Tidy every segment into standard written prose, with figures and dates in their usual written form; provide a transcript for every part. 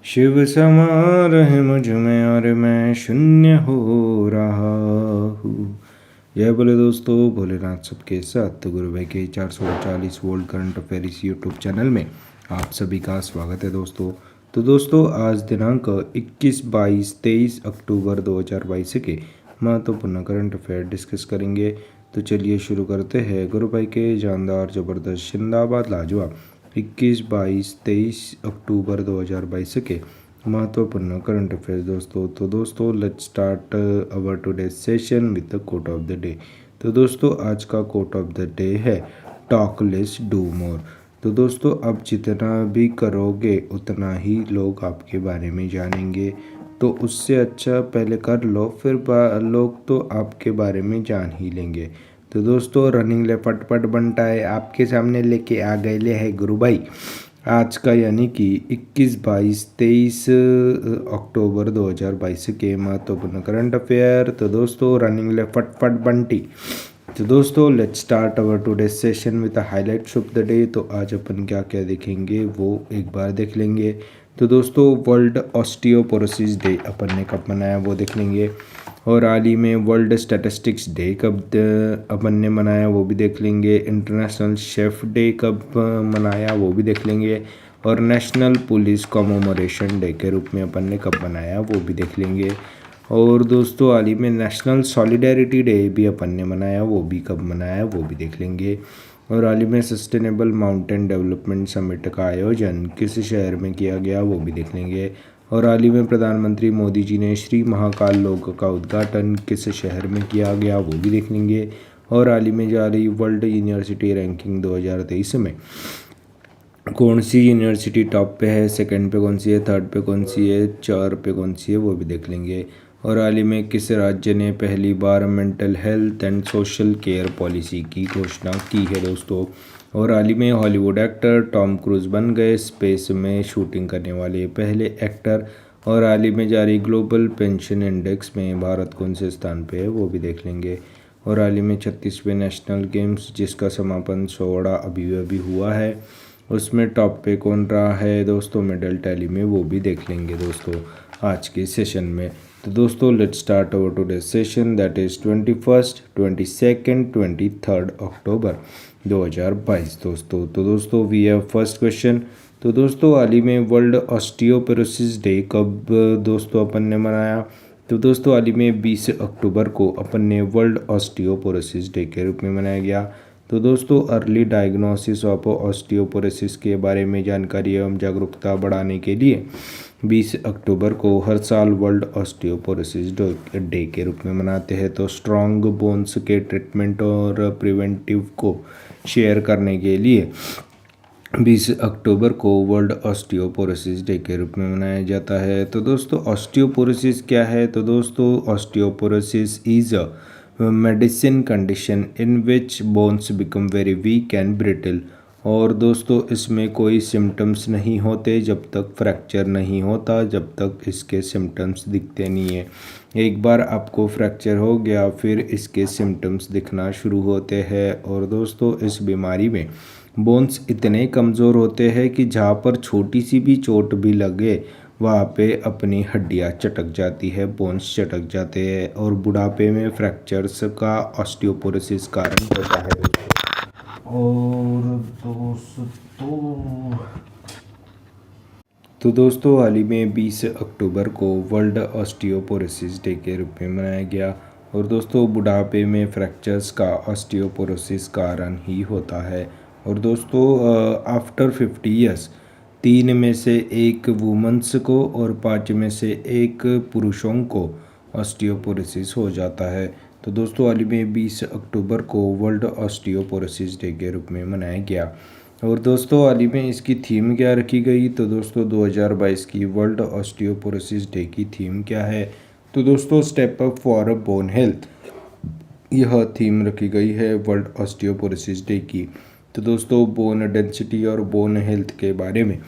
शिव समा रहे मुझ में और मैं शून्य हो रहा हूँ। यह बोले दोस्तों भोलेनाथ सबके साथ। तो गुरु भाई के 440 वोल्ट करंट अफेयर इस यूट्यूब चैनल में आप सभी का स्वागत है दोस्तों। तो दोस्तों आज दिनांक 21, 22, 23 अक्टूबर 2022 के महत्वपूर्ण करंट अफेयर डिस्कस करेंगे। तो चलिए शुरू करते हैं गुरु भाई के जानदार ज़बरदस्त जिंदाबाद लाजवाब 21, 22, 23 अक्टूबर 2022 के महत्वपूर्ण करंट अफेयर्स दोस्तों। तो दोस्तों let's start our today session with the quote of the day. तो दोस्तों आज का कोट ऑफ द डे है टॉक लेस डू मोर। तो दोस्तों आप जितना भी करोगे उतना ही लोग आपके बारे में जानेंगे। तो उससे अच्छा पहले कर लो, फिर लोग तो आपके बारे में जान ही लेंगे। तो दोस्तों रनिंग ले फटफट बनता है आपके सामने लेके आ गए ले है गुरु भाई आज का यानी कि 21, 22, 23 अक्टूबर 2022 के महत्वपूर्ण करंट अफेयर। तो दोस्तों रनिंग ले फटफट बंटी। तो दोस्तों let's start our today session with the highlights of the day. तो आज अपन क्या क्या देखेंगे वो एक बार देख लेंगे। तो दोस्तों वर्ल्ड ऑस्टियोपोरोसिस डे अपन ने कब मनाया वो देख लेंगे। और हाल ही में वर्ल्ड स्टैटिस्टिक्स डे कब अपन ने मनाया वो भी देख लेंगे। इंटरनेशनल शेफ़ डे कब मनाया वो भी देख लेंगे। और नेशनल पुलिस कॉमेमोरेशन डे के रूप में अपन ने कब मनाया वो भी देख लेंगे। और दोस्तों हाल ही में नेशनल सॉलिडेरिटी डे भी अपन ने मनाया वो भी कब मनाया वो भी देख लेंगे। और हाल ही में सस्टेनेबल माउंटेन डेवलपमेंट समिट का आयोजन किस शहर में किया गया वो भी देख लेंगे। और हाल ही में प्रधानमंत्री मोदी जी ने श्री महाकाल लोक का उद्घाटन किस शहर में किया गया वो भी देख लेंगे। और हाल ही में जारी वर्ल्ड यूनिवर्सिटी रैंकिंग 2023 में कौन सी यूनिवर्सिटी टॉप पे है, सेकंड पे कौन सी है, थर्ड पे कौन सी है, चार पे कौन सी है वो भी देख लेंगे। और हाल ही में किस राज्य ने पहली बार mental health and social care policy की घोषणा की है दोस्तों। और हाल ही में हॉलीवुड एक्टर टॉम क्रूज बन गए स्पेस में शूटिंग करने वाले पहले एक्टर। और हाल ही में जारी ग्लोबल पेंशन इंडेक्स में भारत कौन से स्थान पे है वो भी देख लेंगे। और हाल ही में 36वें नेशनल गेम्स जिसका समापन 16 अभी हुआ है उसमें टॉप पे कौन रहा है दोस्तों मेडल टैली में वो भी देख लेंगे दोस्तों आज के सेशन में। तो दोस्तों let's start our today session that is 21, 22, 23 अक्टूबर 2022 दोस्तों। तो दोस्तों वी हैव फर्स्ट क्वेश्चन। तो दोस्तों हाल ही में वर्ल्ड ऑस्टियोपोरोसिस डे कब दोस्तों अपन ने मनाया। तो दोस्तों हाल ही में 20 अक्टूबर को अपन ने वर्ल्ड ऑस्टियोपोरोसिस डे के रूप में मनाया गया। तो दोस्तों अर्ली डायग्नोसिस ऑफ ऑस्टियोपोरोसिस के बारे में जानकारी एवं जागरूकता बढ़ाने के लिए 20 अक्टूबर को हर साल वर्ल्ड ऑस्टियोपोरोसिस डे के रूप में मनाते हैं। तो स्ट्रॉन्ग बोन्स के ट्रीटमेंट और प्रिवेंटिव को शेयर करने के लिए 20 अक्टूबर को वर्ल्ड ऑस्टियोपोरोसिस डे के रूप में मनाया जाता है। तो दोस्तों ऑस्टियोपोरोसिस क्या है। तो दोस्तों osteoporosis is a medicine condition in which bones become very weak and brittle. और दोस्तों इसमें कोई सिम्टम्स नहीं होते जब तक फ्रैक्चर नहीं होता, जब तक इसके सिम्टम्स दिखते नहीं है। एक बार आपको फ्रैक्चर हो गया फिर इसके सिम्टम्स दिखना शुरू होते हैं। और दोस्तों इस बीमारी में बोन्स इतने कमज़ोर होते हैं कि जहाँ पर छोटी सी भी चोट भी लगे वहाँ पे अपनी हड्डियाँ चटक जाती है, बोन्स चटक जाते हैं और बुढ़ापे में फ्रैक्चर्स का ऑस्टियोपोरोसिस कारण होता है। और दोस्तों हाल ही में 20 अक्टूबर को वर्ल्ड ऑस्टियोपोरोसिस डे के रूप में मनाया गया। और दोस्तों बुढ़ापे में फ्रैक्चर्स का ऑस्टियोपोरोसिस कारण ही होता है। और दोस्तों आफ्टर 50 ईयर्स 3 में से 1 वुमेंस को और 5 में से 1 पुरुषों को ऑस्टियोपोरोसिस हो जाता है। तो दोस्तों हाल ही में 20 अक्टूबर को वर्ल्ड ऑस्टियोपोरोसिस डे के रूप में मनाया गया। और दोस्तों हाल ही में इसकी थीम क्या रखी गई। तो दोस्तों 2022 की वर्ल्ड ऑस्टियोपोरोसिस डे की थीम क्या है। तो दोस्तों step up for bone health यह थीम रखी गई है वर्ल्ड ऑस्टियोपोरोसिस डे की। तो दोस्तों बोन डेंसिटी और बोन हेल्थ के बारे में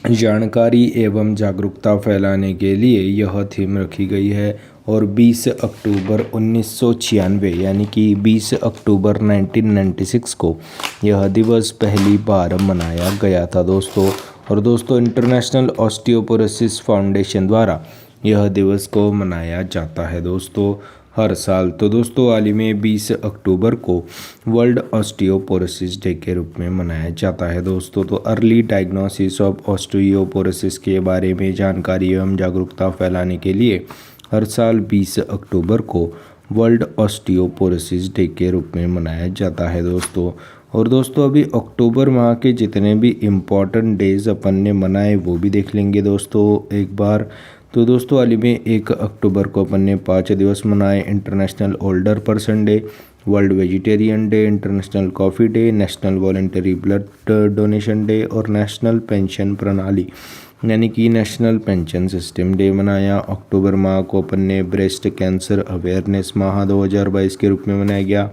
जानकारी एवं जागरूकता फैलाने के लिए यह थीम रखी गई है। और 20 अक्टूबर 1996 यानी कि 20 अक्टूबर 1996 को यह दिवस पहली बार मनाया गया था दोस्तों। और दोस्तों इंटरनेशनल ऑस्टियोपोरोसिस फाउंडेशन द्वारा यह दिवस को मनाया जाता है दोस्तों हर साल। तो दोस्तों हाल ही में 20 अक्टूबर को वर्ल्ड ऑस्टियोपोरोसिस डे के रूप में मनाया जाता है दोस्तों। तो अर्ली डायग्नोसिस ऑफ ऑस्टियोपोरोसिस के बारे में जानकारी एवं जागरूकता फैलाने के लिए हर साल 20 अक्टूबर को वर्ल्ड ऑस्टियोपोरोसिस डे के रूप में मनाया जाता है दोस्तों। और दोस्तों अभी अक्टूबर माह के जितने भी इम्पॉर्टेंट डेज अपन ने मनाए वो भी देख लेंगे दोस्तों एक बार। तो दोस्तों हाल ही में 1 अक्टूबर को अपन ने 5 दिवस मनाए। International older person day, world vegetarian day, international coffee day, national voluntary blood donation day और नेशनल पेंशन प्रणाली यानी कि नेशनल पेंशन सिस्टम डे मनाया। अक्टूबर माह को अपन ने ब्रेस्ट कैंसर अवेयरनेस माह 2022 के रूप में मनाया गया।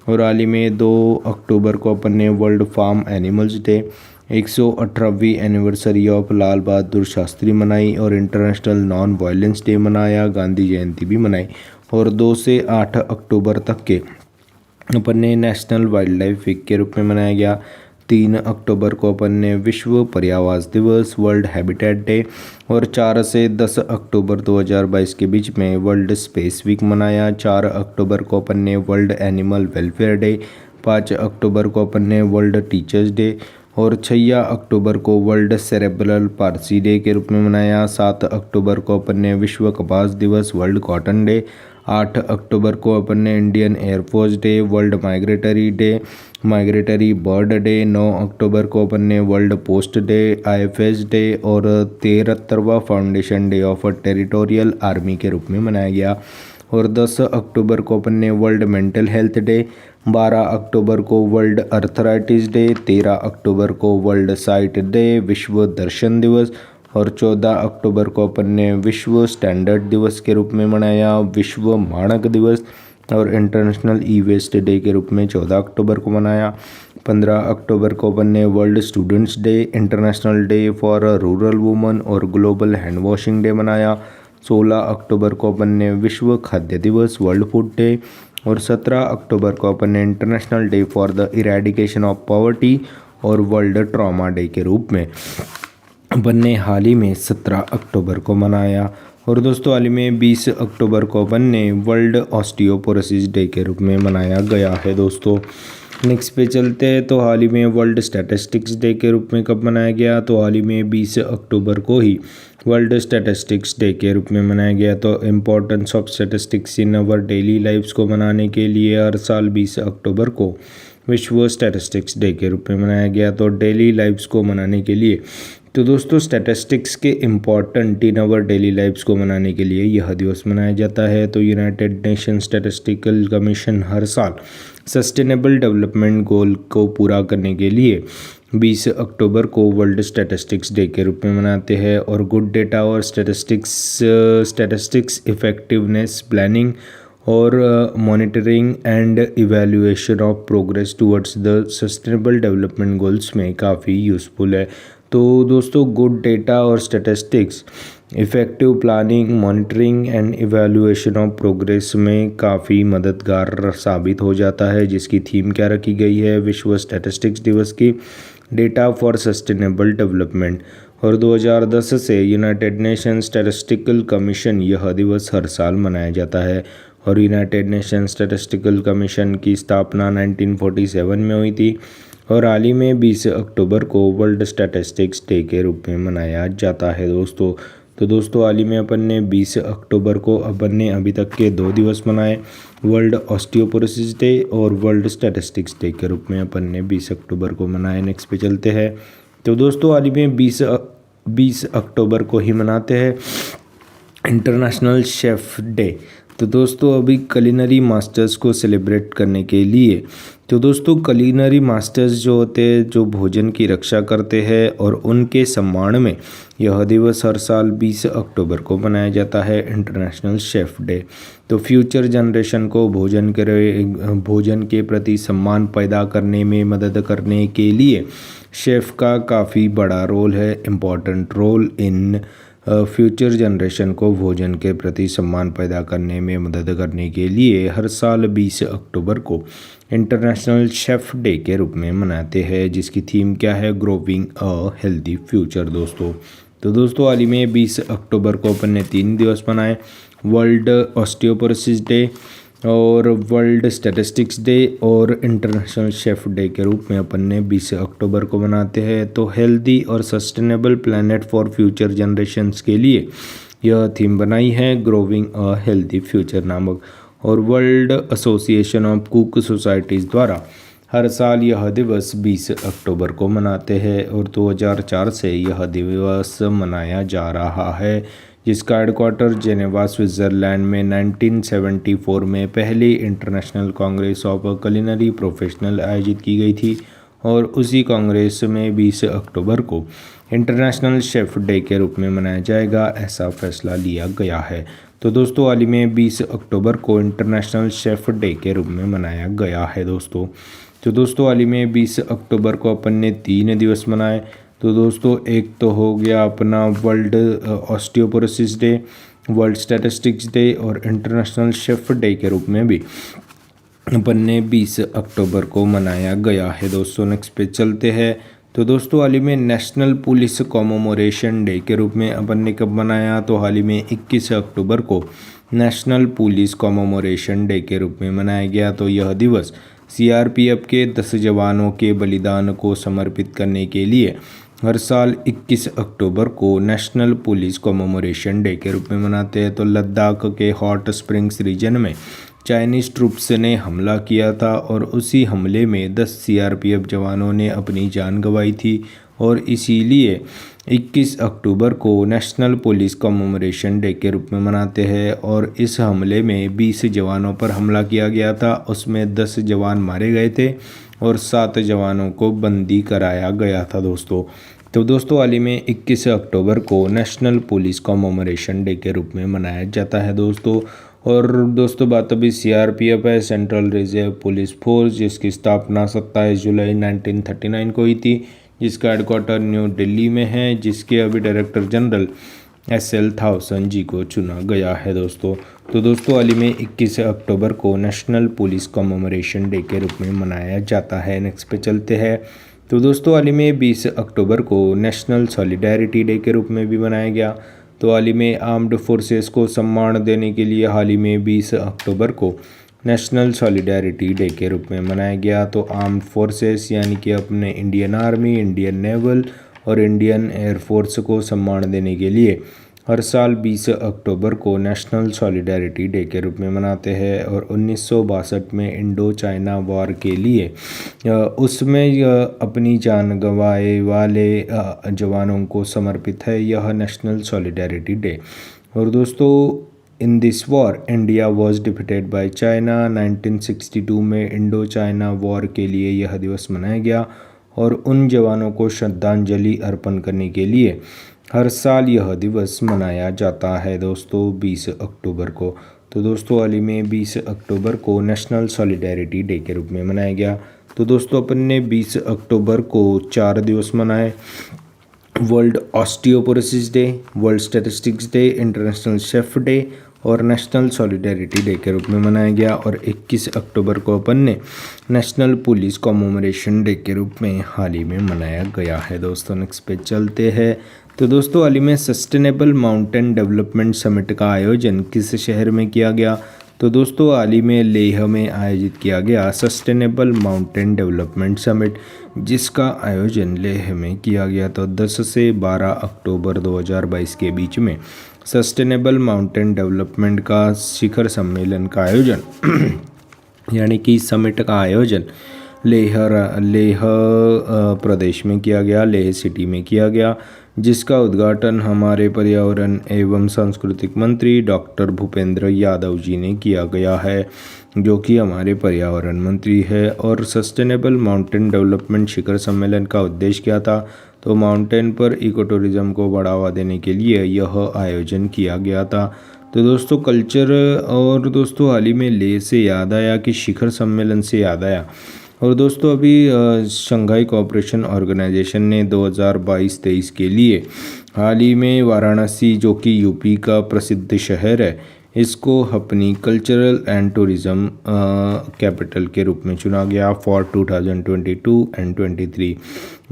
और हाल ही में 2 अक्टूबर को अपन ने वर्ल्ड फार्म एनिमल्स डे, 118वीं एनिवर्सरी ऑफ लाल बहादुर शास्त्री मनाई और इंटरनेशनल नॉन वायलेंस डे मनाया, गांधी जयंती भी मनाई। और 2 से 8 अक्टूबर तक के अपन ने नेशनल वाइल्ड लाइफ वीक के रूप में मनाया गया। 3 अक्टूबर को अपन ने विश्व पर्यावरण दिवस, वर्ल्ड हैबिटेट डे और 4 से 10 अक्टूबर 2022 के बीच में वर्ल्ड स्पेस वीक मनाया। 4 अक्टूबर को अपन ने वर्ल्ड एनिमल वेलफेयर डे, 5 अक्टूबर को अपन ने वर्ल्ड टीचर्स डे और 6 अक्टूबर को वर्ल्ड सेरेब्रल पार्सी डे के रूप में मनाया। 7 अक्टूबर को अपन ने विश्व कपास दिवस, वर्ल्ड कॉटन डे। 8 अक्टूबर को अपन ने Indian air force day, world migratory bird day. 9 अक्टूबर को अपन ने world post day, IFS day और 73वां foundation day of territorial army के रूप में मनाया गया। और 10 अक्टूबर को अपन ने वर्ल्ड मेंटल हेल्थ डे, 12 अक्टूबर को वर्ल्ड अर्थराइटिस डे, 13 अक्टूबर को वर्ल्ड साइट डे, विश्व दर्शन दिवस और 14 अक्टूबर को अपन ने विश्व स्टैंडर्ड दिवस के रूप में मनाया। विश्व मानक दिवस और इंटरनेशनल ई वेस्ट डे के रूप में 14 अक्टूबर को मनाया। 15 अक्टूबर को अपन ने world students day, international day for rural woman और ग्लोबल हैंड वॉशिंग डे मनाया। 16 अक्टूबर को अपन ने विश्व खाद्य दिवस, वर्ल्ड फूड डे और 17 अक्टूबर को अपन ने international day for the eradication of poverty और वर्ल्ड ट्रॉमा डे के रूप में अपन ने हाल ही में 17 अक्टूबर को मनाया। और दोस्तों हाल ही में 20 अक्टूबर को अपन ने वर्ल्ड ऑस्टियोपोरोसिस डे के रूप में मनाया गया है दोस्तों। नेक्स्ट पे चलते हैं। तो हाल ही में वर्ल्ड स्टैटिस्टिक्स डे के रूप में कब मनाया गया? तो हाल ही में 20 अक्टूबर को ही वर्ल्ड स्टैटिस्टिक्स डे के रूप में मनाया गया। तो importance of statistics in our daily lifes को मनाने के लिए हर साल 20 अक्टूबर को विश्व स्टैटिस्टिक्स डे के रूप में मनाया गया। तो डेली लाइफ्स को मनाने के लिए तो दोस्तों स्टैटिस्टिक्स के important in our daily lifes को मनाने के लिए यह दिवस मनाया जाता है। तो यूनाइटेड नेशन स्टैटिस्टिकल कमीशन हर साल सस्टेनेबल डेवलपमेंट गोल को पूरा करने के लिए 20 अक्टूबर को वर्ल्ड स्टैटिस्टिक्स डे के रूप में मनाते हैं। और गुड डेटा और स्टैटिस्टिक्स इफेक्टिवनेस प्लानिंग और monitoring and evaluation of progress towards the sustainable development goals में काफ़ी यूज़फुल है। तो दोस्तों गुड डेटा और statistics effective planning, monitoring and evaluation of progress में काफ़ी मददगार साबित हो जाता है। जिसकी थीम क्या रखी गई है विश्व स्टैटिस्टिक्स दिवस की? Data for sustainable development. और 2010 से यूनाइटेड नेशन स्टैटिस्टिकल कमीशन यह दिवस हर साल मनाया जाता है। और यूनाइटेड नेशन स्टैटिस्टिकल कमीशन की स्थापना 1947 में हुई थी। और हाल ही में 20 अक्टूबर को वर्ल्ड स्टैटिस्टिक्स डे के रूप में मनाया जाता है दोस्तों। तो दोस्तों हाल ही में अपन ने 20 अक्टूबर को अपन ने अभी तक के 2 दिवस मनाए, वर्ल्ड ऑस्टियोपोरोसिस डे और वर्ल्ड स्टैटिस्टिक्स डे के रूप में अपन ने 20 अक्टूबर को मनाए। नेक्स्ट पे चलते हैं। तो दोस्तों हाल ही में 20 अक्टूबर को ही मनाते हैं इंटरनेशनल शेफ़ डे। तो दोस्तों अभी कुलिनरी मास्टर्स को सेलिब्रेट करने के लिए तो दोस्तों कुलिनरी मास्टर्स जो होते हैं जो भोजन की रक्षा करते हैं और उनके सम्मान में यह दिवस हर साल 20 अक्टूबर को मनाया जाता है इंटरनेशनल शेफ़ डे। तो फ्यूचर जनरेशन को भोजन के प्रति सम्मान पैदा करने में मदद करने के लिए शेफ़ का काफ़ी बड़ा रोल है, important role in future generation को भोजन के प्रति सम्मान पैदा करने में मदद करने के लिए हर साल 20 अक्टूबर को इंटरनेशनल शेफ़ डे के रूप में मनाते हैं, जिसकी थीम क्या है, ग्रोविंग अ हेल्दी फ्यूचर दोस्तों। तो दोस्तों हाल ही में 20 अक्टूबर को अपन ने 3 दिवस मनाए, वर्ल्ड ऑस्टियोपोरोसिस डे और वर्ल्ड स्टैटिस्टिक्स डे और इंटरनेशनल शेफ़ डे के रूप में अपन ने 20 अक्टूबर को मनाते हैं। तो हेल्दी और sustainable planet for future generations के लिए यह थीम बनाई है, ग्रोविंग अ हेल्दी फ्यूचर नामक। और world association of cook societies द्वारा हर साल यह दिवस 20 अक्टूबर को मनाते हैं और 2004 से यह दिवस मनाया जा रहा है, जिसका हेडक्वार्टर जेनेवा स्विट्ज़रलैंड में 1974 में पहली international Congress of culinary professional आयोजित की गई थी और उसी कांग्रेस में 20 अक्टूबर को इंटरनेशनल शेफ़ डे के रूप में मनाया जाएगा, ऐसा फैसला लिया गया है। तो दोस्तों हाल ही में 20 अक्टूबर को इंटरनेशनल शेफ़ डे के रूप में मनाया गया है दोस्तों। तो दोस्तों हाल ही में 20 अक्टूबर को अपन ने 3 दिवस मनाए। तो दोस्तों एक तो हो गया अपना world osteoporosis day, world statistics day और इंटरनेशनल शेफ़ डे के रूप में भी अपन ने 20 अक्टूबर को मनाया गया है दोस्तों। नेक्स्ट पे चलते हैं। तो दोस्तों हाल ही में नेशनल पुलिस कॉमेमोरेशन डे के रूप में अपन ने कब मनाया, तो हाल ही में 21 अक्टूबर को नेशनल पुलिस कॉमेमोरेशन डे के रूप में मनाया गया। तो यह दिवस सीआरपीएफ के 10 जवानों के बलिदान को समर्पित करने के लिए हर साल 21 अक्टूबर को नेशनल पुलिस कॉमेमोरेशन डे के रूप में मनाते हैं। तो लद्दाख के हॉट स्प्रिंग्स रीजन में चाइनीज़ ट्रूप्स ने हमला किया था और उसी हमले में 10 सीआरपीएफ जवानों ने अपनी जान गंवाई थी और इसीलिए 21 अक्टूबर को नेशनल पुलिस कॉमेमोरेशन डे के रूप में मनाते हैं। और इस हमले में 20 जवानों पर हमला किया गया था, उसमें 10 जवान मारे गए थे और 7 जवानों को बंदी कराया गया था दोस्तों। तो दोस्तों हाल ही में 21 अक्टूबर को नेशनल पुलिस कॉमेमोरेशन डे के रूप में मनाया जाता है दोस्तों। और दोस्तों बात अभी सीआरपीएफ है, सेंट्रल रिजर्व पुलिस फोर्स, जिसकी स्थापना 27 जुलाई 1939 को हुई थी, जिसका हेडक्वार्टर न्यू दिल्ली में है, जिसके अभी डायरेक्टर जनरल SL थाउसन जी को चुना गया है दोस्तों। तो दोस्तों हाल ही में 21 अक्टूबर को नेशनल पुलिस कॉमेमोरेशन डे के रूप में मनाया जाता है। नेक्स्ट पे चलते हैं। तो दोस्तों हाल ही में 20 अक्टूबर को नेशनल सॉलिडेरिटी डे के रूप में भी मनाया गया। तो हाल ही में आर्म्ड फोर्सेस को सम्मान देने के लिए हाल ही में 20 अक्टूबर को नेशनल सॉलिडेरिटी डे के रूप में मनाया गया। तो आर्म्ड फोर्सेस यानी कि अपने इंडियन आर्मी, इंडियन नेवल और इंडियन एयरफोर्स को सम्मान देने के लिए हर साल 20 अक्टूबर को नेशनल सॉलिडेरिटी डे के रूप में मनाते हैं। और 1962 में इंडो चाइना वॉर के लिए उसमें अपनी जान गंवाए वाले जवानों को समर्पित है यह नेशनल सॉलिडेरिटी डे। और दोस्तों in this war India was defeated by China. 1962 में इंडो चाइना वॉर के लिए यह दिवस मनाया गया और उन जवानों को श्रद्धांजलि अर्पण करने के लिए हर साल यह दिवस मनाया जाता है दोस्तों 20 अक्टूबर को। तो दोस्तों हाल ही में 20 अक्टूबर को नेशनल सॉलिडेरिटी डे के रूप में मनाया गया। तो दोस्तों अपन ने 20 अक्टूबर को 4 दिवस मनाए, world osteoporosis day, world statistics day, international chef day और नेशनल सॉलिडेरिटी डे के रूप में मनाया गया। और 21 अक्टूबर को अपन ने नेशनल पुलिस कॉमेमोरेशन डे के रूप में हाल ही में मनाया गया है दोस्तों। नेक्स्ट पे चलते हैं। तो दोस्तों हाल ही में सस्टेनेबल माउंटेन डेवलपमेंट समिट का आयोजन किस शहर में किया गया, तो दोस्तों हाल ही में लेह में आयोजित किया गया सस्टेनेबल माउंटेन डेवलपमेंट समिट, जिसका आयोजन लेह में किया गया। तो 10 से 12 अक्टूबर 2022 के बीच में सस्टेनेबल माउंटेन डेवलपमेंट का शिखर सम्मेलन का आयोजन यानी कि समिट का आयोजन लेह प्रदेश में किया गया, लेह सिटी में किया गया, जिसका उद्घाटन हमारे पर्यावरण एवं सांस्कृतिक मंत्री डॉक्टर भूपेंद्र यादव जी ने किया गया है, जो कि हमारे पर्यावरण मंत्री है। और सस्टेनेबल माउंटेन डेवलपमेंट शिखर सम्मेलन का उद्देश्य क्या था, तो माउंटेन पर इको टूरिज्म को बढ़ावा देने के लिए यह आयोजन किया गया था। तो दोस्तों कल्चर और दोस्तों हाल ही में लेह से याद आया कि शिखर सम्मेलन से याद आया और दोस्तों अभी शंघाई कोऑपरेशन ऑर्गेनाइजेशन ने 2022-23 के लिए हाल ही में वाराणसी, जो कि यूपी का प्रसिद्ध शहर है, इसको अपनी कल्चरल एंड टूरिज़्म कैपिटल के रूप में चुना गया फॉर 2022 एंड 23।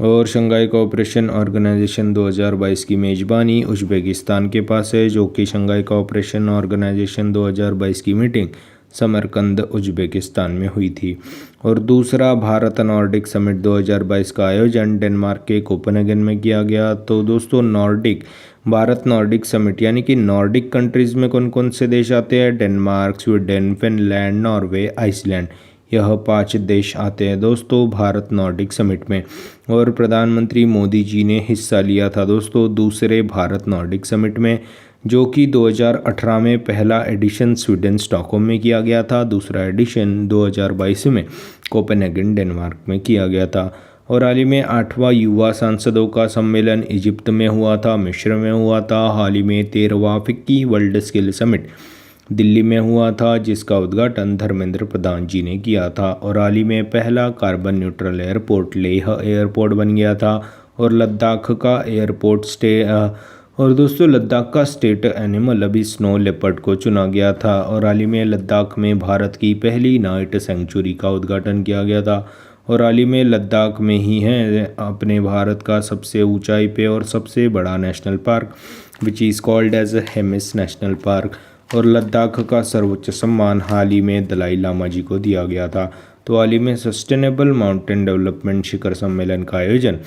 और शंघाई कोऑपरेशन ऑर्गेनाइजेशन 2022 की मेज़बानी उज़्बेकिस्तान के पास है, जो कि शंघाई कोऑपरेशन ऑर्गेनाइजेशन 2022 की मीटिंग समरकंद उज़्बेकिस्तान में हुई थी। और दूसरा, भारत नॉर्डिक समिट 2022 का आयोजन डेनमार्क के कोपेनहेगन में किया गया। तो दोस्तों भारत नॉर्डिक समिट यानी कि नॉर्डिक कंट्रीज़ में कौन कौन से देश आते हैं? Denmark, Sweden, Finland, Norway, Iceland, यह 5 देश आते हैं दोस्तों भारत नॉर्डिक समिट में। और प्रधानमंत्री मोदी जी ने हिस्सा लिया था दोस्तों दूसरे भारत नॉर्डिक समिट में, जो कि 2018 में पहला एडिशन स्वीडन स्टॉकहोम में किया गया था, दूसरा एडिशन 2022 में कोपेनहेगन डेनमार्क में किया गया था। और हाल ही में 8वां युवा सांसदों का सम्मेलन इजिप्ट में हुआ था, मिस्र में हुआ था। हाल ही में 13वां FICCI world skill summit Delhi में हुआ था, जिसका उद्घाटन धर्मेंद्र प्रधान जी ने किया था। और हाल ही में पहला carbon neutral airport Leh airport बन गया था। और लद्दाख का एयरपोर्ट और दोस्तों लद्दाख का स्टेट एनिमल अभी स्नो लेपर्ड को चुना गया था। और हाल ही में लद्दाख में भारत की पहली नाइट सेंचुरी का उद्घाटन किया गया था। और हाल ही में लद्दाख में ही है अपने भारत का सबसे ऊंचाई पे और सबसे बड़ा national park, which is called as Hemis national park. और लद्दाख का सर्वोच्च सम्मान हाल ही में दलाई लामा जी को दिया गया था। तो हाल ही में सस्टेनेबल माउंटेन डेवलपमेंट शिखर सम्मेलन का आयोजन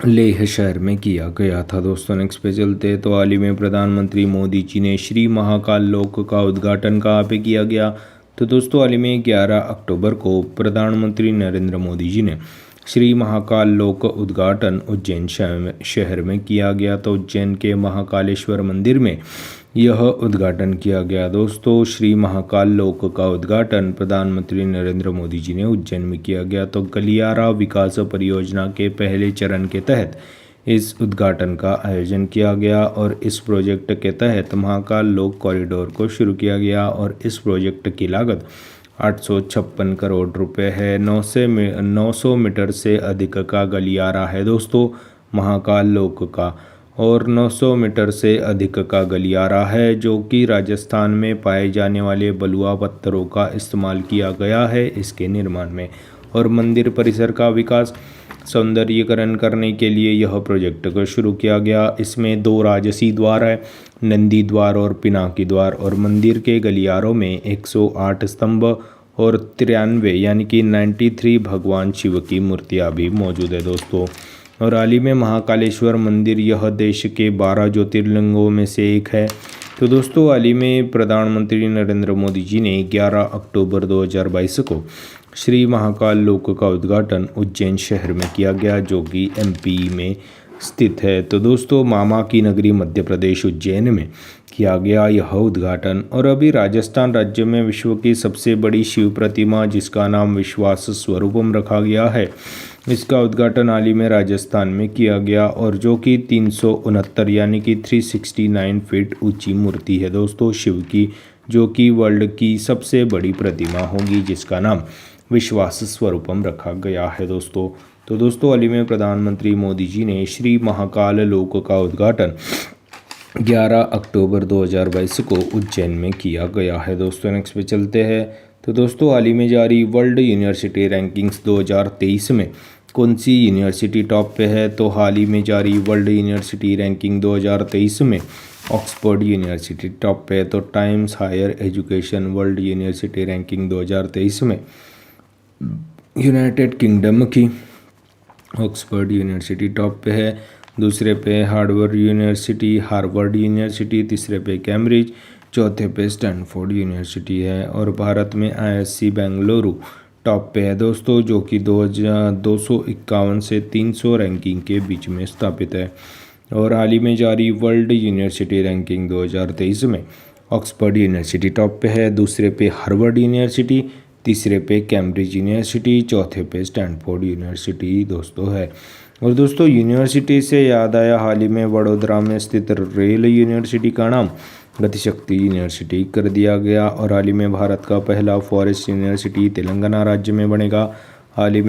लेह शहर में किया गया था। दोस्तों नेक्स्ट पे चलते हैं। तो हाल ही में प्रधानमंत्री मोदी जी ने श्री महाकाल लोक का उद्घाटन कहाँ पे किया गया? तो दोस्तों हाल ही में 11 अक्टूबर को प्रधानमंत्री नरेंद्र मोदी जी ने श्री महाकाल लोक उद्घाटन उज्जैन शहर में किया गया। तो उज्जैन के महाकालेश्वर मंदिर में यह उद्घाटन किया गया। दोस्तों श्री महाकाल लोक का उद्घाटन प्रधानमंत्री नरेंद्र मोदी जी ने उज्जैन में किया गया। तो गलियारा विकास परियोजना के पहले चरण के तहत इस उद्घाटन का आयोजन किया गया। और इस प्रोजेक्ट के तहत महाकाल लोक कॉरिडोर को शुरू किया गया। और इस प्रोजेक्ट की लागत 856 करोड़ रुपए है। 900 मीटर से अधिक का गलियारा है दोस्तों महाकाल लोक का, और 900 मीटर से अधिक का गलियारा है, जो कि राजस्थान में पाए जाने वाले बलुआ पत्थरों का इस्तेमाल किया गया है इसके निर्माण में। और मंदिर परिसर का विकास सौंदर्यीकरण करने के लिए यह प्रोजेक्ट को शुरू किया गया। इसमें 2 राजसी द्वार है, नंदी द्वार और पिनाकी द्वार। और मंदिर के गलियारों में 108 स्तंभ और 93 यानी कि 93 भगवान शिव की मूर्तियाँ भी मौजूद है दोस्तों। और हाल ही में महाकालेश्वर मंदिर यह देश के 12 ज्योतिर्लिंगों में से एक है। तो दोस्तों हाल ही में प्रधानमंत्री नरेंद्र मोदी जी ने 11 अक्टूबर 2022 को श्री महाकाल लोक का उद्घाटन उज्जैन शहर में किया गया, जो कि एमपी में स्थित है। तो दोस्तों मामा की नगरी मध्य प्रदेश उज्जैन में किया गया यह उद्घाटन। और अभी राजस्थान राज्य में विश्व की सबसे बड़ी शिव प्रतिमा, जिसका नाम विश्वास स्वरूपम रखा गया है, इसका उद्घाटन हाल ही में राजस्थान में किया गया। और जो कि 369 यानी कि 369 फीट ऊंची मूर्ति है दोस्तों शिव की, जो कि वर्ल्ड की सबसे बड़ी प्रतिमा होगी, जिसका नाम विश्वास स्वरूपम रखा गया है दोस्तों। तो दोस्तों हाल ही में प्रधानमंत्री मोदी जी ने श्री महाकाल लोक का उद्घाटन 11 अक्टूबर 2022 को उज्जैन में किया गया है दोस्तों। नेक्स्ट पे चलते हैं। तो दोस्तों हाल ही में जारी वर्ल्ड यूनिवर्सिटी रैंकिंग्स 2023 में कौन सी यूनिवर्सिटी टॉप पे है? तो हाल ही में जारी वर्ल्ड यूनिवर्सिटी रैंकिंग 2023 में ऑक्सफोर्ड यूनिवर्सिटी टॉप पे है। तो Times Higher Education World University Ranking 2023 में यूनाइटेड किंगडम की ऑक्सफोर्ड यूनिवर्सिटी टॉप पे है, दूसरे पे हार्वर्ड यूनिवर्सिटी, तीसरे पे कैम्ब्रिज, चौथे पे स्टैनफोर्ड यूनिवर्सिटी है। और भारत में आईएससी बेंगलुरु टॉप पे है दोस्तों, जो कि 251 से 300 रैंकिंग के बीच में स्थापित है। और हाल ही में जारी वर्ल्ड यूनिवर्सिटी रैंकिंग 2023 में ऑक्सफोर्ड यूनिवर्सिटी टॉप पे है, दूसरे पे हार्वर्ड यूनिवर्सिटी, तीसरे पे कैम्ब्रिज यूनिवर्सिटी, चौथे पे स्टैनफोर्ड यूनिवर्सिटी दोस्तों है। और दोस्तों यूनिवर्सिटी से याद आया, हाल ही में वडोदरा में स्थित रेल यूनिवर्सिटी का नाम गतिशक्ति यूनिवर्सिटी कर दिया गया। और हाल ही में भारत का पहला फॉरेस्ट यूनिवर्सिटी तेलंगाना राज्य में बनेगा। हाल ही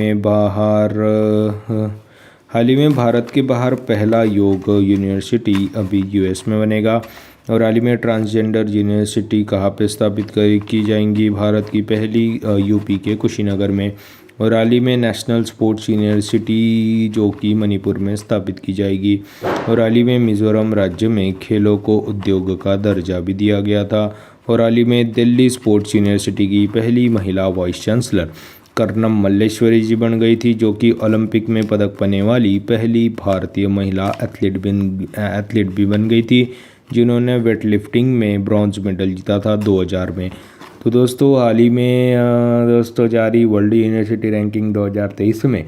में भारत के बाहर पहला योग यूनिवर्सिटी अभी यूएस में बनेगा। और हाल ही में ट्रांसजेंडर यूनिवर्सिटी कहाँ पे स्थापित की जाएंगी? भारत की पहली यूपी के कुशीनगर में। और हाल ही में नेशनल स्पोर्ट्स यूनिवर्सिटी जो कि मणिपुर में स्थापित की जाएगी। और हाल ही में मिजोरम राज्य में खेलों को उद्योग का दर्जा भी दिया गया था। और हाल ही में दिल्ली स्पोर्ट्स यूनिवर्सिटी की पहली महिला वाइस चांसलर कर्नम मल्लेश्वरी जी बन गई थी, जो कि ओलंपिक में पदक पाने वाली पहली भारतीय महिला एथलीट भी बन गई थी, जिन्होंने वेटलिफ्टिंग में ब्रॉन्ज मेडल जीता था 2000 में। तो दोस्तों हाल ही में जारी वर्ल्ड यूनिवर्सिटी रैंकिंग 2023 में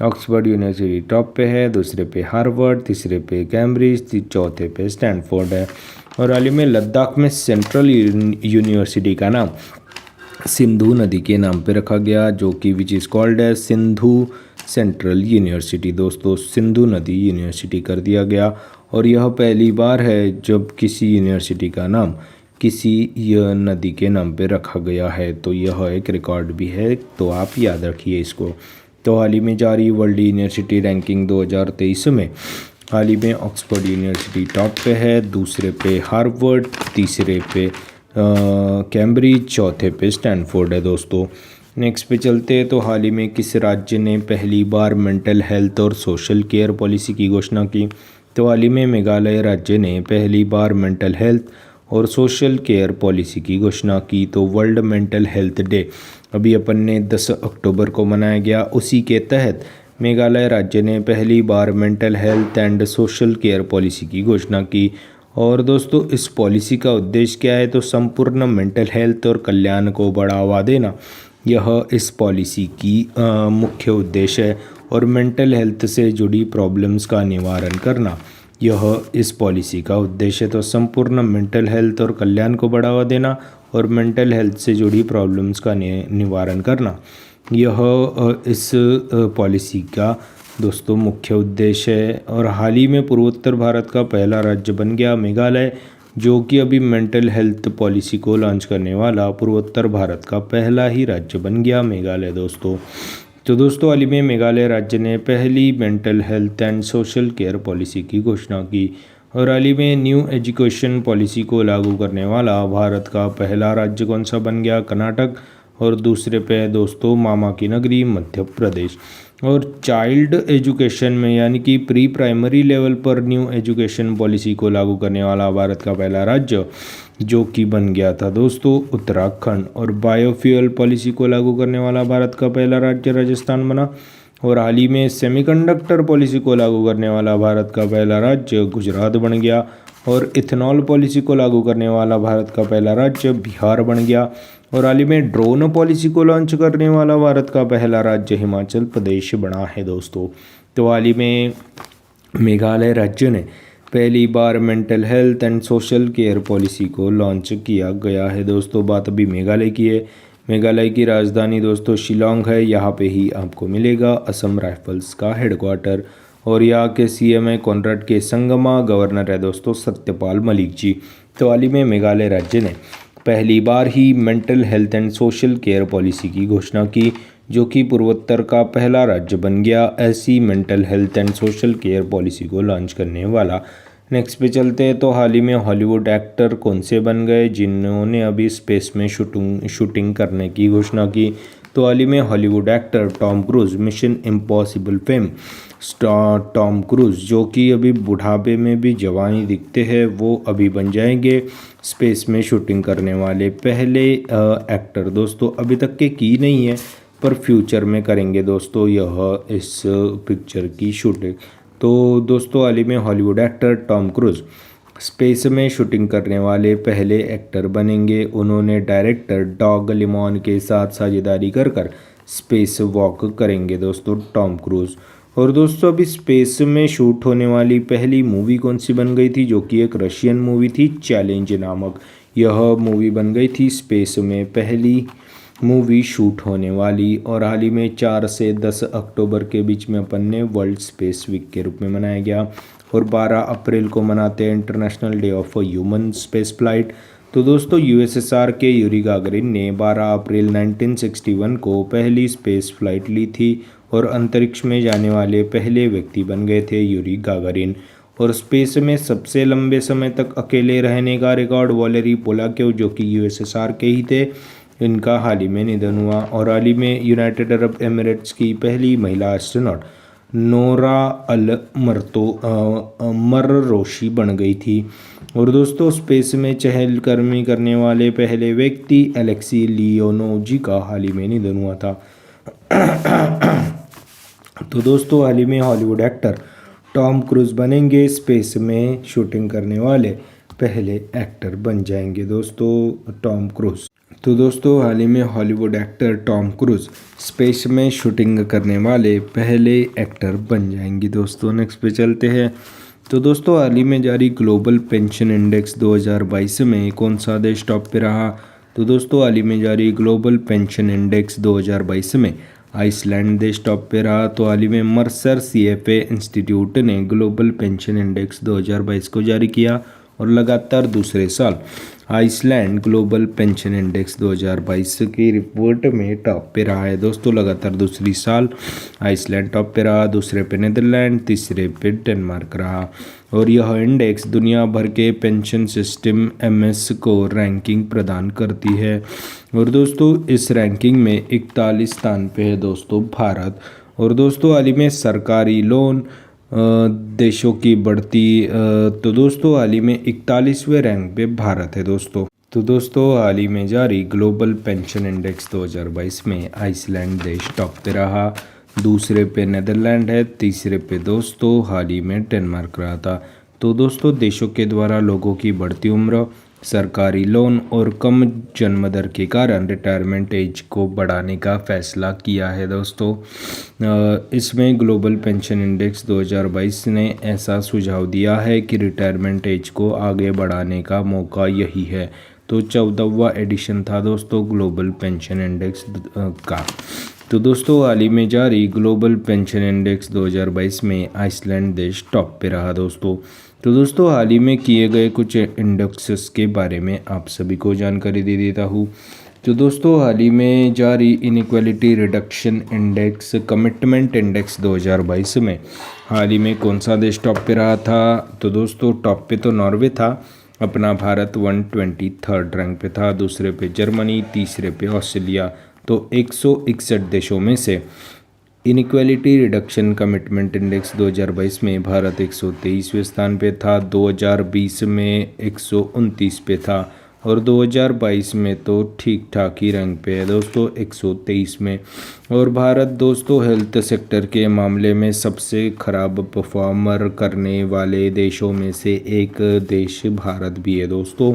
ऑक्सफोर्ड यूनिवर्सिटी टॉप पे है, दूसरे पे हार्वर्ड, तीसरे पे कैम्ब्रिज, चौथे पे स्टैनफोर्ड है। और हाल ही में लद्दाख में सेंट्रल यूनिवर्सिटी का नाम सिंधु नदी के नाम पे रखा गया, जो कि विच इज़ कॉल्ड है सिंधु सेंट्रल यूनिवर्सिटी। दोस्तों सिंधु नदी यूनिवर्सिटी कर दिया गया। और यह पहली बार है जब किसी यूनिवर्सिटी का नाम किसी नदी के नाम पे रखा गया है, तो यह एक रिकॉर्ड भी है, तो आप याद रखिए इसको। तो हाल ही में जारी वर्ल्ड यूनिवर्सिटी रैंकिंग 2023 में हाल ही में ऑक्सफोर्ड यूनिवर्सिटी टॉप पे है, दूसरे पे हार्वर्ड, तीसरे पे कैम्ब्रिज, चौथे पे स्टैनफोर्ड है। दोस्तों नेक्स्ट पे चलते हैं। तो हाल ही में किस राज्य ने पहली बार मेंटल हेल्थ और सोशल केयर पॉलिसी की घोषणा की? तो हाल ही में मेघालय राज्य ने पहली बार मेंटल हेल्थ और सोशल केयर पॉलिसी की घोषणा की। तो वर्ल्ड मेंटल हेल्थ डे अभी अपन ने 10 अक्टूबर को मनाया गया, उसी के तहत मेघालय राज्य ने पहली बार mental health and social care policy की घोषणा की। और दोस्तों इस पॉलिसी का उद्देश्य क्या है? तो संपूर्ण मेंटल हेल्थ और कल्याण को बढ़ावा देना, यह इस पॉलिसी की मुख्य उद्देश्य है। और मेंटल हेल्थ से जुड़ी प्रॉब्लम्स का निवारण करना, यह इस पॉलिसी का उद्देश्य है। तो संपूर्ण मेंटल हेल्थ और कल्याण को बढ़ावा देना और मेंटल हेल्थ से जुड़ी प्रॉब्लम्स का निवारण करना, यह इस पॉलिसी का दोस्तों मुख्य उद्देश्य है। और हाल ही में पूर्वोत्तर भारत का पहला राज्य बन गया मेघालय, जो कि अभी मेंटल हेल्थ पॉलिसी को लॉन्च करने वाला पूर्वोत्तर भारत का पहला ही राज्य बन गया मेघालय। दोस्तों तो दोस्तों हाल ही में मेघालय राज्य ने पहली mental health and social care policy की घोषणा की। और हाल ही में न्यू एजुकेशन पॉलिसी को लागू करने वाला भारत का पहला राज्य कौन सा बन गया? कर्नाटक। और दूसरे पे दोस्तों मामा की नगरी मध्य प्रदेश। और चाइल्ड एजुकेशन में यानी कि प्री प्राइमरी लेवल पर न्यू एजुकेशन पॉलिसी को लागू करने वाला भारत का पहला राज्य जो कि बन गया था दोस्तों उत्तराखंड। और बायोफ्यूल पॉलिसी को लागू करने वाला भारत का पहला राज्य राजस्थान बना। और हाल ही में सेमीकंडक्टर पॉलिसी को लागू करने वाला भारत का पहला राज्य गुजरात बन गया। और इथेनॉल पॉलिसी को लागू करने वाला भारत का पहला राज्य बिहार बन गया। और हाल ही में ड्रोन पॉलिसी को लॉन्च करने वाला भारत का पहला राज्य हिमाचल प्रदेश बना है। दोस्तों तो हाल ही में मेघालय राज्य ने पहली बार mental health and social care policy को लॉन्च किया गया है। दोस्तों बात अभी मेघालय की है। मेघालय की राजधानी दोस्तों शिलोंग है, यहाँ पे ही आपको मिलेगा असम राइफल्स का हेडक्वार्टर। और यहाँ के सीएम है कॉनराड के संगमा, गवर्नर है दोस्तों सत्यपाल मलिक जी। तो हाल ही में मेघालय राज्य ने पहली बार ही mental health and social care policy की घोषणा की, जो कि पूर्वोत्तर का पहला राज्य बन गया ऐसी mental health and social care policy को लॉन्च करने वाला। नेक्स्ट पे चलते हैं। तो हाल ही में हॉलीवुड एक्टर कौन से बन गए जिन्होंने अभी स्पेस में शूटिंग करने की घोषणा की? तो हाल ही में Hollywood actor Tom cruise, mission impossible fame star Tom cruise, जो कि अभी बुढ़ापे में भी जवानी दिखते हैं, वो अभी बन जाएंगे स्पेस में शूटिंग करने वाले पहले एक्टर। दोस्तों अभी तक के की नहीं है पर फ्यूचर में करेंगे दोस्तों यह इस पिक्चर की शूटिंग। तो दोस्तों हाल ही में Hollywood actor Tom cruise space में शूटिंग करने वाले पहले एक्टर बनेंगे। उन्होंने डायरेक्टर डॉग लिमॉन के साथ साझेदारी कर स्पेस वॉक करेंगे दोस्तों टॉम क्रूज। और दोस्तों अभी स्पेस में शूट होने वाली पहली मूवी कौन सी बन गई थी? जो कि एक रशियन मूवी थी, चैलेंज नामक यह मूवी बन गई थी स्पेस में पहली मूवी शूट होने वाली। और हाल ही में 4 से 10 अक्टूबर के बीच में अपन ने वर्ल्ड स्पेस वीक के रूप में मनाया गया। और 12 अप्रैल को मनाते हैं international day of human space flight. तो दोस्तों यूएसएसआर के यूरी गागरिन ने 12 अप्रैल 1961 को पहली स्पेस फ्लाइट ली थी और अंतरिक्ष में जाने वाले पहले व्यक्ति बन गए थे यूरी गागरिन। और स्पेस में सबसे लंबे समय तक अकेले रहने का रिकॉर्ड वैलेरी पोलाकोव जो कि यूएसएसआर के ही थे, इनका हाल ही में निधन हुआ। और हाल ही में यूनाइटेड अरब एमिरेट्स की पहली महिला एस्ट्रोनॉट नोरा अल मर्रोशी बन गई थी। और दोस्तों स्पेस में चहलकदमी करने वाले पहले व्यक्ति एलेक्सी लियोनोव का हाल ही में निधन हुआ था। तो दोस्तों हाल ही में हॉलीवुड एक्टर टॉम क्रूज बनेंगे स्पेस में शूटिंग करने वाले पहले एक्टर बन जाएंगे दोस्तों टॉम क्रूज। तो दोस्तों हाल ही में Hollywood actor Tom cruise space में शूटिंग करने वाले पहले एक्टर बन जाएंगे दोस्तों। नेक्स्ट पे चलते हैं। तो दोस्तों हाल ही में जारी ग्लोबल पेंशन इंडेक्स 2022 में कौन सा देश टॉप पे रहा? तो दोस्तों हाल ही में जारी ग्लोबल पेंशन इंडेक्स 2022 में आइसलैंड देश टॉप पे रहा। तो हाल ही में मर्सर CFA इंस्टीट्यूट ने ग्लोबल पेंशन इंडेक्स 2022 को जारी किया और लगातार दूसरे साल आइसलैंड ग्लोबल पेंशन इंडेक्स 2022 की रिपोर्ट में टॉप पे रहा है दोस्तों। लगातार दूसरी साल आइसलैंड टॉप पे रहा, दूसरे पे नीदरलैंड, तीसरे पे डेनमार्क रहा। और यह इंडेक्स दुनिया भर के पेंशन सिस्टम MS को रैंकिंग प्रदान करती है। और दोस्तों इस रैंकिंग में 41 स्थान पे है दोस्तों भारत। और दोस्तों हाल ही में सरकारी लोन देशों की बढ़ती, तो दोस्तों हाल ही में 41वें रैंक पे भारत है दोस्तों। तो दोस्तों हाल ही में जारी ग्लोबल पेंशन इंडेक्स 2022 में आइसलैंड देश टॉप पे रहा, दूसरे पे नीदरलैंड है, तीसरे पे दोस्तों हाल ही में डेनमार्क रहा था। तो दोस्तों देशों के द्वारा लोगों की बढ़ती उम्र, सरकारी लोन और कम जन्म दर के कारण रिटायरमेंट एज को बढ़ाने का फैसला किया है दोस्तों। इसमें ग्लोबल पेंशन इंडेक्स 2022 ने ऐसा सुझाव दिया है कि रिटायरमेंट एज को आगे बढ़ाने का मौका यही है। तो 14वां एडिशन था दोस्तों ग्लोबल पेंशन इंडेक्स का। तो दोस्तों हाल ही में जारी ग्लोबल पेंशन इंडेक्स 2022 में आइसलैंड देश टॉप पे रहा दोस्तों। तो दोस्तों हाल ही में किए गए कुछ इंडेक्सेस के बारे में आप सभी को जानकारी दे देता हूँ। तो दोस्तों हाल ही में जारी inequality reduction index commitment index 2022 में हाल ही में कौन सा देश टॉप पे रहा था? तो दोस्तों टॉप पे तो नॉर्वे था, अपना भारत 123rd रैंक पे था, दूसरे पे जर्मनी, तीसरे पे ऑस्ट्रेलिया। तो 161 देशों में से इनइक्वालिटी रिडक्शन कमिटमेंट इंडेक्स 2022 में भारत 123वें स्थान पे था, 2020 में 129 पे था और 2022 में तो ठीक ठाक ही रैंक पे है दोस्तों 123 में। और भारत दोस्तों हेल्थ सेक्टर के मामले में सबसे खराब परफॉर्मर करने वाले देशों में से एक देश भारत भी है दोस्तों,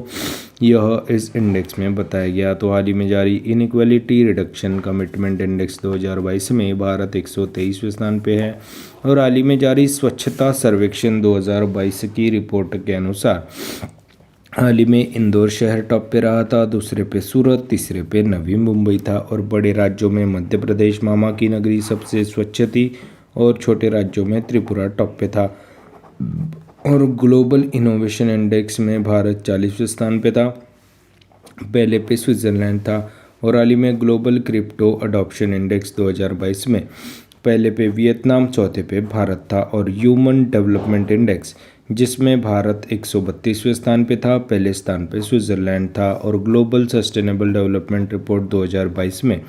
यह इस इंडेक्स में बताया गया। तो हाल ही में जारी इनइक्वालिटी रिडक्शन कमिटमेंट इंडेक्स 2022 में भारत 123वें स्थान पे है। और हाल ही में जारी स्वच्छता सर्वेक्षण 2022 की रिपोर्ट के अनुसार हाल ही में इंदौर शहर टॉप पे रहा था, दूसरे पे सूरत, तीसरे पे नवी मुंबई था। और बड़े राज्यों में मध्य प्रदेश मामा की नगरी सबसे स्वच्छ थी और छोटे राज्यों में त्रिपुरा टॉप पे था। और ग्लोबल इनोवेशन इंडेक्स में भारत 40वें स्थान पे था, पहले पे स्विट्जरलैंड था। और हाल ही में ग्लोबल क्रिप्टो अडॉप्शन इंडेक्स 2022 में पहले पे वियतनाम, चौथे पे भारत था। और ह्यूमन डेवलपमेंट इंडेक्स जिसमें भारत 132वें स्थान पे था, पहले स्थान पे स्विट्जरलैंड था। और ग्लोबल सस्टेनेबल डेवलपमेंट रिपोर्ट 2022 में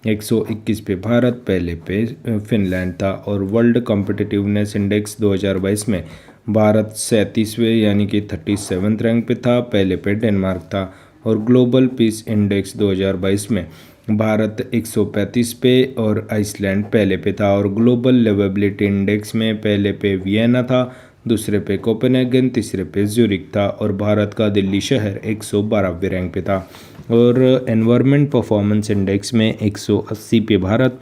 121 पे भारत, पहले पे फिनलैंड था। और वर्ल्ड कॉम्पिटिटिवनेस इंडेक्स 2022 में भारत 37वें यानी कि 37th रैंक पे था, पहले पे डेनमार्क था। और ग्लोबल पीस इंडेक्स 2022 में भारत 135 पे और आइसलैंड पहले पे था। और ग्लोबल लिवेबिलिटी इंडेक्स में पहले पे वियना था, दूसरे पे कोपेनहेगन, तीसरे पे ज्यूरिख था। और भारत का दिल्ली शहर 112वें रैंक पे था। और एनवायरनमेंट परफॉर्मेंस इंडेक्स में 180 पे भारत,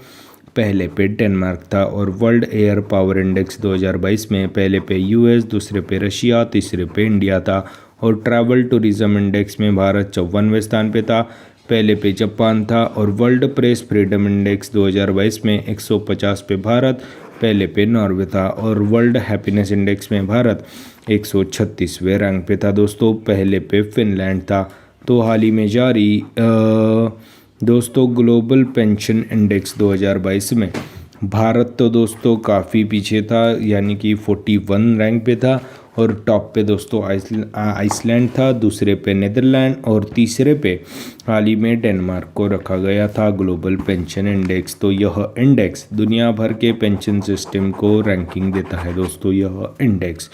पहले पे डेनमार्क था। और वर्ल्ड एयर पावर इंडेक्स 2022 में पहले पे US, दूसरे पे रशिया, तीसरे पे इंडिया था। और ट्रैवल टूरिज्म इंडेक्स में भारत 54वें स्थान पे था, पहले पे जापान था। और वर्ल्ड प्रेस फ्रीडम इंडेक्स 2022 में 150 पे भारत, पहले पे नॉर्वे था। और वर्ल्ड हैप्पीनेस इंडेक्स में भारत 136वें रैंक पे था दोस्तों, पहले पे फिनलैंड था। तो हाल ही में जारी दोस्तों ग्लोबल पेंशन इंडेक्स 2022 में भारत तो दोस्तों काफ़ी पीछे था, यानी कि 41 रैंक पे था। और टॉप पे दोस्तों आइसलैंड था, दूसरे पे नीदरलैंड और तीसरे पे हाल ही में डेनमार्क को रखा गया था ग्लोबल पेंशन इंडेक्स। तो यह इंडेक्स दुनिया भर के पेंशन सिस्टम को रैंकिंग देता है दोस्तों, यह इंडेक्स।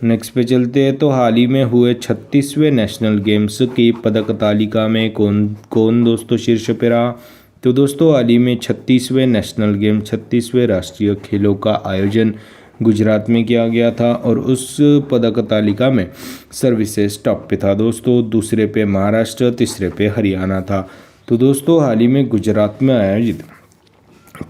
नेक्स्ट पे चलते हैं। तो हाल ही में हुए 36वें नेशनल गेम्स की पदक तालिका में कौन कौन दोस्तों शीर्ष पे रहा। तो दोस्तों हाल ही में 36वें नेशनल गेम 36वें राष्ट्रीय खेलों का आयोजन गुजरात में किया गया था और उस पदक तालिका में सर्विसेज टॉप पे था दोस्तों, दूसरे पे महाराष्ट्र, तीसरे पे हरियाणा था। तो दोस्तों हाल ही में गुजरात में आयोजित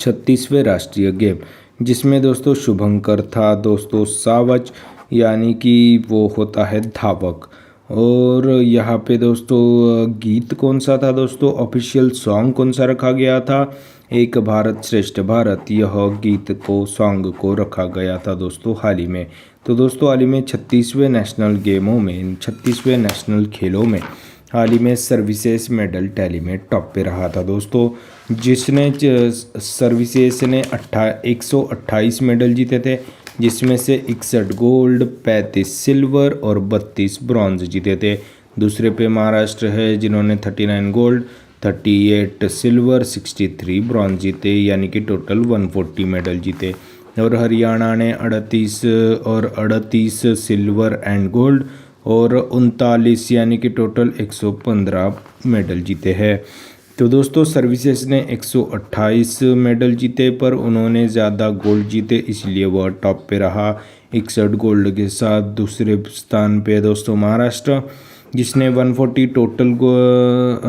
36वें राष्ट्रीय गेम, जिसमें दोस्तों शुभंकर था दोस्तों सावच, यानी कि वो होता है धावक। और यहाँ पे दोस्तों गीत कौन सा था दोस्तों, ऑफिशियल सॉन्ग कौन सा रखा गया था, एक भारत श्रेष्ठ भारत, यह गीत को सॉन्ग को रखा गया था दोस्तों हाल ही में। तो दोस्तों हाल ही में 36वें नेशनल गेमों में 36वें नेशनल खेलों में हाल ही में सर्विसेज मेडल टैली में टॉप पे रहा था दोस्तों, जिसने सर्विसेज ने 128 मेडल जीते थे, जिसमें से 61 गोल्ड, 35 सिल्वर और 32 ब्रॉन्ज जीते थे। दूसरे पे महाराष्ट्र है, जिन्होंने 39 गोल्ड, 38 सिल्वर, 63 ब्रॉन्ज जीते, यानी कि टोटल 140 मेडल जीते। और हरियाणा ने 38 सिल्वर एंड गोल्ड और 39 यानी कि टोटल 115 मेडल जीते हैं। तो दोस्तों सर्विसेज ने 128 मेडल जीते, पर उन्होंने ज़्यादा गोल्ड जीते, इसलिए वह टॉप पे रहा 61 गोल्ड के साथ। दूसरे स्थान पे दोस्तों महाराष्ट्र, जिसने 140 टोटल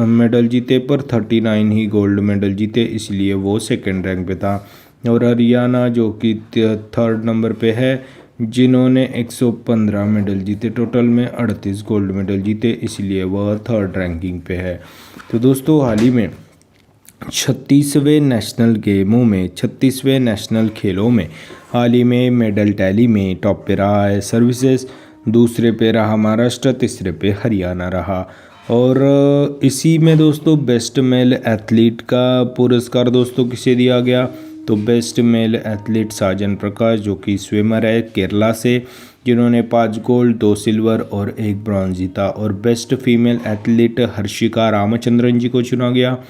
मेडल जीते, पर 39 ही गोल्ड मेडल जीते, इसलिए वो सेकंड रैंक पे था। और हरियाणा जो कि थर्ड नंबर पे है, जिन्होंने 115 मेडल जीते, टोटल में 38 गोल्ड मेडल जीते, इसलिए वह थर्ड रैंकिंग पे है। तो दोस्तों हाल ही में 36वें नेशनल गेमों में 36वें नेशनल खेलों में हाल ही में मेडल टैली में टॉप पे रहा है सर्विसेज, दूसरे पे रहा महाराष्ट्र, तीसरे पे हरियाणा रहा। और इसी में दोस्तों बेस्ट मेल एथलीट का पुरस्कार दोस्तों किसे दिया गया, तो बेस्ट मेल एथलीट साजन प्रकाश, जो कि स्विमर है केरला से, जिन्होंने 5 गोल्ड, 2 सिल्वर और 1 ब्रॉन्ज जीता। और best female athlete Harshika Ramachandran ji को चुना गया,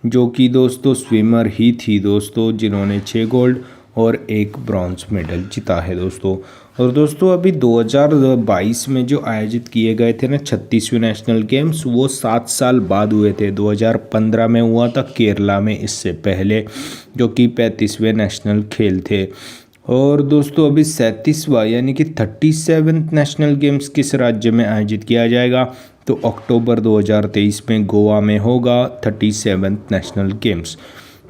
जो कि दोस्तों स्विमर ही थी दोस्तों, जिन्होंने 6 गोल्ड और 1 ब्रॉन्ज मेडल जीता है दोस्तों। और दोस्तों अभी 2022 में जो आयोजित किए गए थे ना 36वें नेशनल गेम्स, वो 7 साल बाद हुए थे। 2015 में हुआ था केरला में, इससे पहले, जो कि 35वें नेशनल खेल थे। और दोस्तों अभी 37वां यानी कि 37th नेशनल गेम्स किस राज्य में आयोजित किया जाएगा, तो अक्टूबर 2023 में गोवा में होगा 37th नेशनल गेम्स,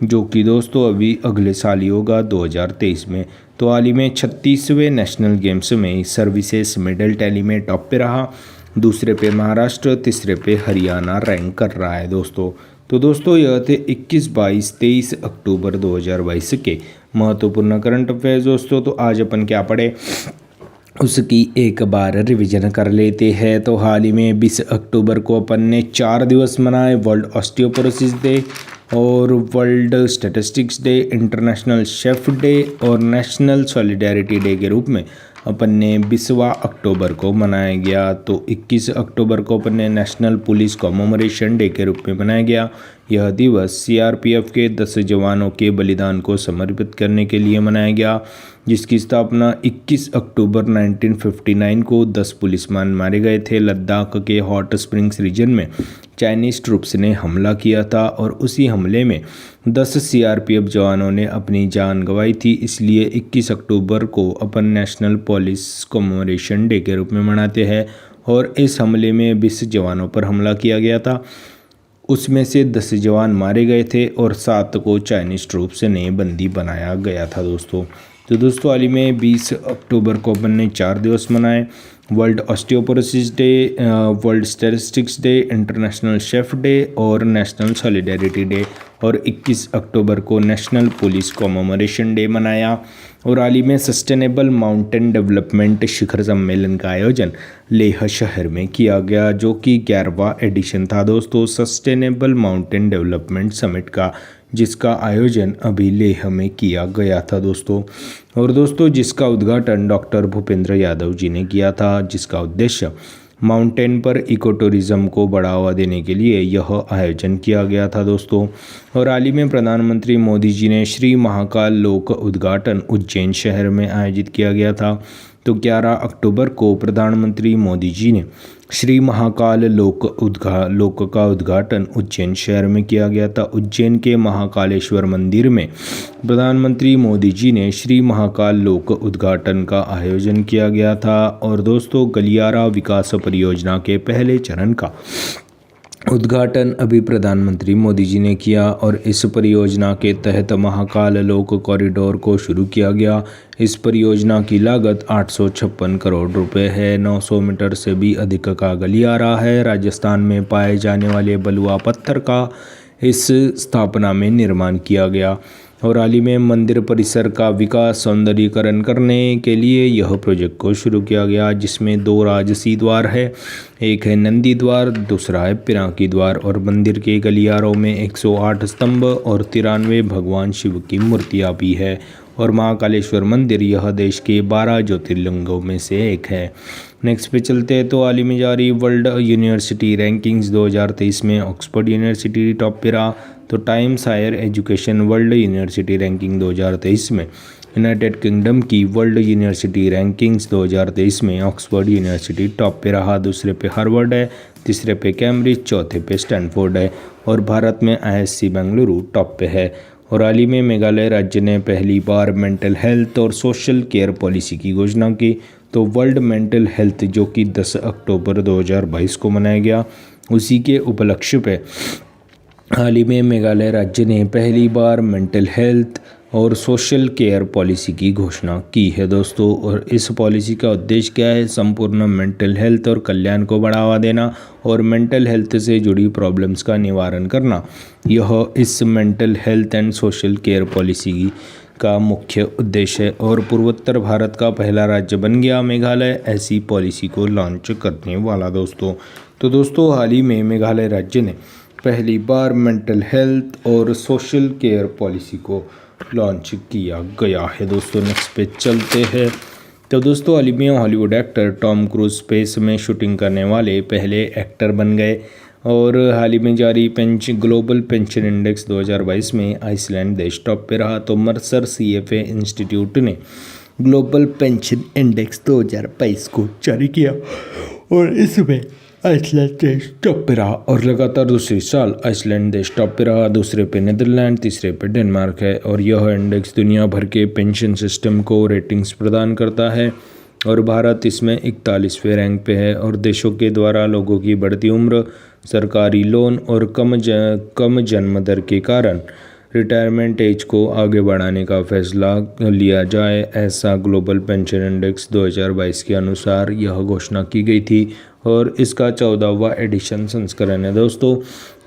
जो कि दोस्तों अभी अगले साल ही होगा 2023 में। तो हाल ही में 36वें नेशनल गेम्स में सर्विसेज मेडल टैली में टॉप पे रहा, दूसरे पे महाराष्ट्र, तीसरे पे हरियाणा रैंक कर रहा है दोस्तों। तो दोस्तों यह थे 21, 22, 23 अक्टूबर 2022 के महत्वपूर्ण करंट अफेयर्स दोस्तों। तो आज अपन क्या पढ़े उसकी एक बार रिवीजन कर लेते हैं। तो हाल ही में 20 अक्टूबर को अपन ने 4 दिवस मनाए, वर्ल्ड ऑस्टियोपोरोसिस डे और world statistics day, international chef day और नेशनल सॉलिडेरिटी डे के रूप में अपन ने 20वां अक्टूबर को मनाया गया। तो 21 अक्टूबर को अपन ने नेशनल पुलिस कॉमेमोरेशन डे के रूप में मनाया गया। यह दिवस सीआरपीएफ के 10 जवानों के बलिदान को समर्पित करने के लिए मनाया गया, जिसकी स्थापना 21 अक्टूबर 1959 को 10 पुलिसमैन मारे गए थे। लद्दाख के हॉट स्प्रिंग्स रीजन में चाइनीज़ ट्रूप्स ने हमला किया था और उसी हमले में 10 सीआरपीएफ जवानों ने अपनी जान गंवाई थी। इसलिए 21 अक्टूबर को अपन नेशनल पुलिस कॉमेमोरेशन डे के रूप में मनाते हैं। और इस हमले में 20 जवानों पर हमला किया गया था, उसमें से 10 जवान मारे गए थे और 7 को चाइनीज़ ट्रूप्स ने बंदी बनाया गया था दोस्तों। तो दोस्तों हाल ही में 20 अक्टूबर को अपन ने 4 दिवस मनाए, world osteoporosis day, world statistics day, international chef day और नेशनल सॉलिडेरिटी डे। और 21 अक्टूबर को नेशनल पुलिस कॉमेमोरेशन डे मनाया। और हाल ही में सस्टेनेबल माउंटेन डेवलपमेंट शिखर सम्मेलन का आयोजन लेह शहर में किया गया, जो कि 11वां एडिशन था दोस्तों सस्टेनेबल माउंटेन डेवलपमेंट समिट का, जिसका आयोजन अभी लेह में किया गया था दोस्तों। और दोस्तों जिसका उद्घाटन डॉक्टर भूपेंद्र यादव जी ने किया था, जिसका उद्देश्य माउंटेन पर इको टूरिज्म को बढ़ावा देने के लिए यह आयोजन किया गया था दोस्तों। और हाल ही में प्रधानमंत्री मोदी जी ने श्री महाकाल लोक उद्घाटन उज्जैन शहर में आयोजित किया गया था। तो 11 अक्टूबर को प्रधानमंत्री मोदी जी ने श्री महाकाल लोक का उद्घाटन उज्जैन शहर में किया गया था। उज्जैन के महाकालेश्वर मंदिर में प्रधानमंत्री मोदी जी ने श्री महाकाल लोक उद्घाटन का आयोजन किया गया था। और दोस्तों गलियारा विकास परियोजना के पहले चरण का उद्घाटन अभी प्रधानमंत्री मोदी जी ने किया और इस परियोजना के तहत महाकाल लोक कॉरिडोर को शुरू किया गया। इस परियोजना की लागत 856 करोड़ रुपए है। 900 मीटर से भी अधिक का गलियारा है। राजस्थान में पाए जाने वाले बलुआ पत्थर का इस स्थापना में निर्माण किया गया। और हाल ही में मंदिर परिसर का विकास सौंदर्यीकरण करने के लिए यह प्रोजेक्ट को शुरू किया गया, जिसमें 2 राजसी द्वार है, एक है नंदी द्वार, दूसरा है पिनाकी द्वार। और मंदिर के गलियारों में 108 स्तंभ और 93 भगवान शिव की मूर्तियाँ भी है। और महाकालेश्वर मंदिर यह देश के 12 ज्योतिर्लिंगों में से एक है। नेक्स्ट पे चलते हैं। तो हाल ही में जारी वर्ल्ड यूनिवर्सिटी रैंकिंग्स 2023 में ऑक्सफोर्ड यूनिवर्सिटी टॉप पे रहा। तो Times Higher Education World University Ranking 2023 में यूनाइटेड किंगडम की वर्ल्ड यूनिवर्सिटी रैंकिंग्स 2023 में ऑक्सफोर्ड यूनिवर्सिटी टॉप पे रहा। दूसरे पे हार्वर्ड है, तीसरे पे कैम्ब्रिज, चौथे पे स्टैनफोर्ड है। और भारत में ISC बेंगलुरु टॉप पे है। और हाल ही में मेघालय राज्य ने पहली बार मेंटल हेल्थ और सोशल केयर पॉलिसी की घोषणा की। तो वर्ल्ड मेंटल हेल्थ जो कि 10 अक्टूबर 2022 को मनाया गया, उसी के उपलक्ष्य पे हाल ही में मेघालय राज्य ने पहली बार मेंटल हेल्थ और सोशल केयर पॉलिसी की घोषणा की है दोस्तों। और इस पॉलिसी का उद्देश्य क्या है? संपूर्ण मेंटल हेल्थ और कल्याण को बढ़ावा देना और मेंटल हेल्थ से जुड़ी प्रॉब्लम्स का निवारण करना, यह इस mental health and social care policy का मुख्य उद्देश्य है। और पूर्वोत्तर भारत का पहला राज्य बन गया मेघालय ऐसी पॉलिसी को लॉन्च करने वाला दोस्तों। तो दोस्तों हाल ही में मेघालय राज्य ने पहली बार मेंटल हेल्थ और सोशल केयर पॉलिसी को लॉन्च किया गया है दोस्तों। नेक्स्ट पे चलते हैं। तो दोस्तों हाल ही में Hollywood actor Tom cruise space में शूटिंग करने वाले पहले एक्टर बन गए। और हाल ही में जारी ग्लोबल पेंशन इंडेक्स 2022 में आइसलैंड देश टॉप पे रहा। तो मर्सर CFA इंस्टीट्यूट ने ग्लोबल पेंशन इंडेक्स 2022 को जारी किया और इसमें आइसलैंड देश टॉप पे रहा। और लगातार दूसरी साल आइसलैंड देश टॉप पे रहा। दूसरे पे नीदरलैंड, तीसरे पे डेनमार्क है। और यह इंडेक्स दुनिया भर के पेंशन सिस्टम को रेटिंग्स प्रदान करता है और भारत इसमें 41वें रैंक पे है। और देशों के द्वारा लोगों की बढ़ती उम्र, सरकारी लोन और कम जन्म दर के कारण रिटायरमेंट एज को आगे बढ़ाने का फैसला लिया जाए, ऐसा ग्लोबल पेंशन इंडेक्स 2022 के अनुसार यह घोषणा की गई थी। और इसका 14वां एडिशन संस्करण है दोस्तों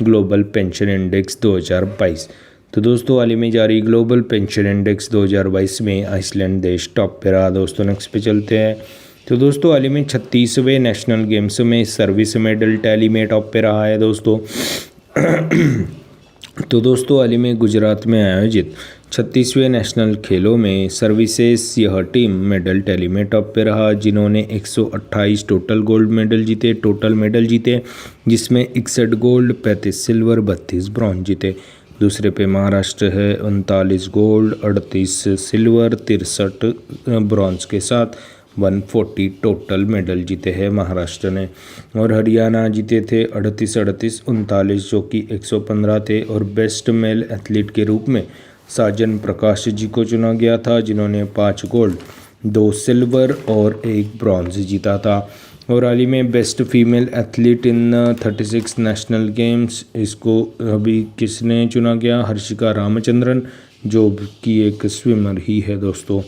ग्लोबल पेंशन इंडेक्स 2022। तो दोस्तों हाल ही में जारी ग्लोबल पेंशन इंडेक्स 2022 में आइसलैंड देश टॉप पे रहा दोस्तों। नेक्स्ट पे चलते हैं। तो दोस्तों हाल ही में 36वें नेशनल गेम्स में सर्विस मेडल टैली में टॉप पे रहा है दोस्तों। तो दोस्तों हाल ही में गुजरात में आयोजित 36वें नेशनल खेलों में सर्विसेज यह टीम मेडल टैली में टॉप पे रहा, जिन्होंने 128 टोटल मेडल जीते, जिसमें 61 गोल्ड, 35 सिल्वर, 32 ब्रॉन्ज जीते। दूसरे पे महाराष्ट्र है, 39 गोल्ड, 38 सिल्वर, 63 ब्रॉन्ज के साथ 140 टोटल मेडल जीते हैं महाराष्ट्र ने। और हरियाणा जीते थे 38, 39 जो कि 115 थे। और बेस्ट मेल एथलीट के रूप में साजन प्रकाश जी को चुना गया था, जिन्होंने 5 गोल्ड, 2 सिल्वर और 1 ब्रॉन्ज जीता था। और हाल ही में best female athlete in 36 national games, इसको अभी किसने चुना गया? हर्षिका रामचंद्रन, जो कि एक स्विमर ही है दोस्तों।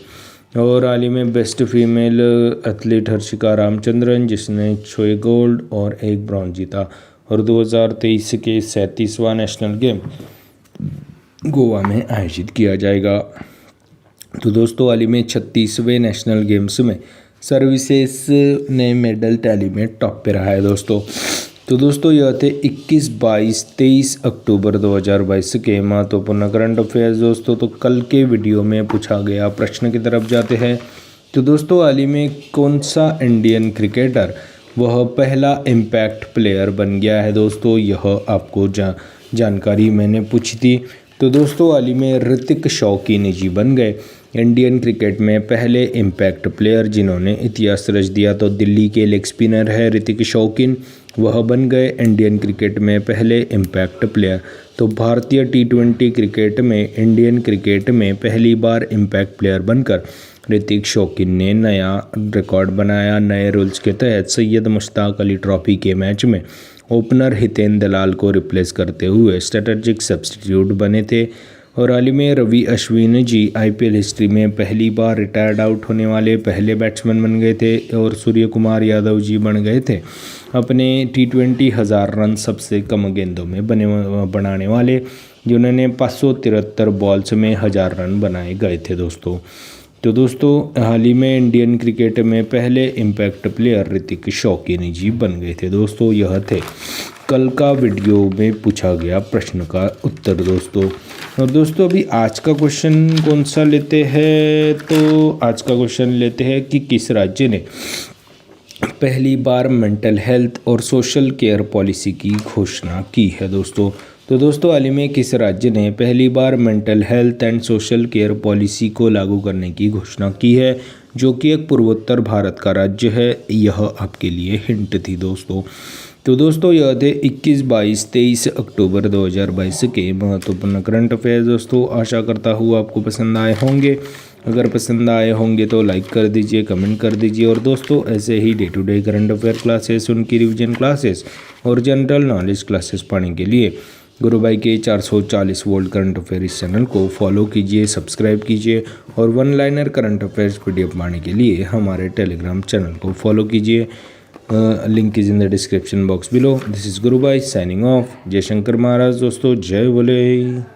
और हाल ही में best female athlete Harshika Ramachandran, जिसने 6 गोल्ड और 1 ब्रॉन्ज जीता। और 2023 के 37वां नेशनल गेम गोवा में आयोजित किया जाएगा। तो दोस्तों हाल ही में 36वें नेशनल गेम्स में सर्विसेज ने मेडल टैली में टॉप पे रहा है दोस्तों। तो दोस्तों यह थे 21, 22, 23 अक्टूबर 2022 के महत्वपूर्ण करंट अफेयर्स दोस्तों। तो कल के वीडियो में पूछा गया प्रश्न की तरफ जाते हैं। तो दोस्तों हाल ही में कौन सा इंडियन क्रिकेटर वह पहला इम्पैक्ट प्लेयर बन गया है दोस्तों, यह आपको जानकारी मैंने पूछी थी। तो दोस्तों हाल ही में ऋतिक शौकीन जी बन गए इंडियन क्रिकेट में पहले इम्पैक्ट प्लेयर जिन्होंने इतिहास रच दिया। तो दिल्ली के लेग स्पिनर है ऋतिक शौकीन, वह बन गए इंडियन क्रिकेट में पहले इम्पैक्ट प्लेयर। तो भारतीय T20 क्रिकेट में इंडियन क्रिकेट में पहली बार इम्पैक्ट प्लेयर बनकर ऋतिक शौकीन ने नया रिकॉर्ड बनाया। नए रूल्स के तहत सैयद मुश्ताक अली ट्रॉफी के मैच में ओपनर हितेन दलाल को रिप्लेस करते हुए स्ट्रेटेजिक सब्स्टिट्यूट बने थे। और हाल ही में रवि अश्विन जी IPL हिस्ट्री में पहली बार रिटायर्ड आउट होने वाले पहले बैट्समैन बन गए थे। और सूर्य कुमार यादव जी बन गए थे अपने T20 1000 रन सबसे कम गेंदों में बनाने वाले, जिन्होंने 573 बॉल्स में 1000 रन बनाए गए थे दोस्तों। तो दोस्तों हाल ही में इंडियन क्रिकेट में पहले इम्पैक्ट प्लेयर ऋतिक शौकीन जी बन गए थे दोस्तों। यह थे कल का वीडियो में पूछा गया प्रश्न का उत्तर दोस्तों। और दोस्तों अभी आज का क्वेश्चन कौन सा लेते हैं, तो आज का क्वेश्चन लेते हैं कि किस राज्य ने पहली बार मेंटल हेल्थ और सोशल केयर पॉलिसी की घोषणा की है दोस्तों। तो दोस्तों हाल ही में किस राज्य ने पहली बार mental health and social care policy को लागू करने की घोषणा की है, जो कि एक पूर्वोत्तर भारत का राज्य है। यह आपके लिए हिंट थी दोस्तों। तो दोस्तों यह थे 21, 22, 23 अक्टूबर 2022 के महत्वपूर्ण करंट अफेयर्स दोस्तों। आशा करता हूँ आपको पसंद आए होंगे। अगर पसंद आए होंगे तो लाइक कर दीजिए, कमेंट कर दीजिए। और दोस्तों ऐसे ही day to day current affair classes, उनकी रिवीजन क्लासेस और जनरल नॉलेज क्लासेस पाने के लिए गुरु भाई के 440 वोल्ट करंट अफेयर इस चैनल को फॉलो कीजिए, सब्सक्राइब कीजिए। और one liner current affairs PDF पाने के लिए हमारे टेलीग्राम चैनल को फॉलो कीजिए। Link is in the description box below. This is Guru Bhai signing off. जय शंकर महाराज दोस्तों, जय बोले।